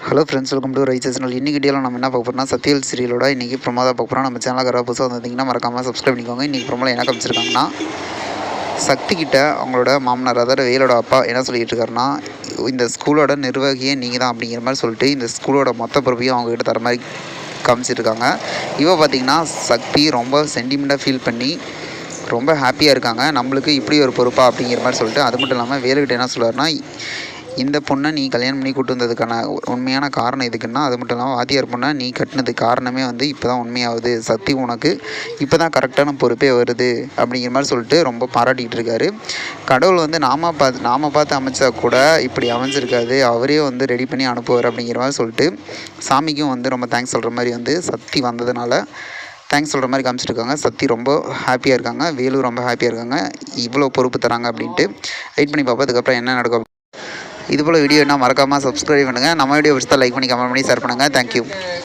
Hello friends, welcome to right channel. இன்றைக்கி வீடியோவில் நம்ம என்ன பார்க்க போகிறோம்னா, சத்யல் சீரியலோட இன்றைக்கி ப்ரொமோ தான் பார்க்க போகிறோம். நம்ம சேனலுக்கு புதுசாக வந்திருந்தீங்கன்னா மறக்காமல் சப்ஸ்கிரைப் பண்ணிக்கோங்க. இன்றைக்கி ப்ரொமோவில் என்ன காமிச்சிருக்காங்கன்னா, சக்தி கிட்ட அவங்களோட மாமனார், அதாவது வேலோட அப்பா என்ன சொல்லிகிட்டு இருக்காருன்னா, இந்த ஸ்கூலோட நிர்வாகியே நீங்கள் தான் அப்படிங்கிற மாதிரி சொல்லிட்டு இந்த ஸ்கூலோட மொத்த பொறுப்பையும் அவங்ககிட்ட தர மாதிரி காமிச்சிருக்காங்க. இவ பார்த்திங்கன்னா சக்தி ரொம்ப சென்டிமெண்ட்டாக ஃபீல் பண்ணி ரொம்ப ஹாப்பியாக இருக்காங்க. நம்மளுக்கு இப்படி ஒரு பொறுப்பா அப்படிங்கிற மாதிரி சொல்லிட்டு, அது மட்டும் இல்லாமல் வேலுக்கிட்ட என்ன சொல்லுவார்னா, இந்த பொண்ணை நீ கல்யாணம் பண்ணி கூட்டு வந்ததுக்கான உண்மையான காரணம் எதுக்குன்னா, அது மட்டும் இல்லாமல் வாத்தியார் பொண்ணை நீ கட்டினதுக்கு காரணமே வந்து இப்போ தான் உண்மையாகுது. சக்தி உனக்கு இப்போ தான் கரெக்டான பொறுப்பே வருது அப்படிங்கிற மாதிரி சொல்லிட்டு ரொம்ப பாராட்டிகிட்டு இருக்காரு. கடவுள் வந்து நாம பார்த்து அமைச்சா கூட இப்படி அமைஞ்சிருக்காது, அவரே வந்து ரெடி பண்ணி அனுப்புவார் அப்படிங்கிற மாதிரி சொல்லிட்டு சாமிக்கும் வந்து ரொம்ப தேங்க்ஸ் சொல்கிற மாதிரி வந்து சக்தி வந்ததுனால தேங்க்ஸ் சொல்கிற மாதிரி காமிச்சிருக்காங்க. சக்தி ரொம்ப ஹாப்பியாக இருக்காங்க, வேலு ரொம்ப ஹாப்பியாக இருக்காங்க. இவ்வளோ பொறுப்பு தராங்க அப்படின்ட்டு வெயிட் பண்ணி பார்ப்போம் அதுக்கப்புறம் என்ன நடக்கும். இதுபோல் வீடியோ என்ன மறக்காமல் சப்ஸ்கிரைப் பண்ணுங்கள். நம்ம வீடியோ பிடிச்சா லைக் பண்ணி கமெண்ட் பண்ணி ஷேர் பண்ணுங்கள். தேங்க்யூ.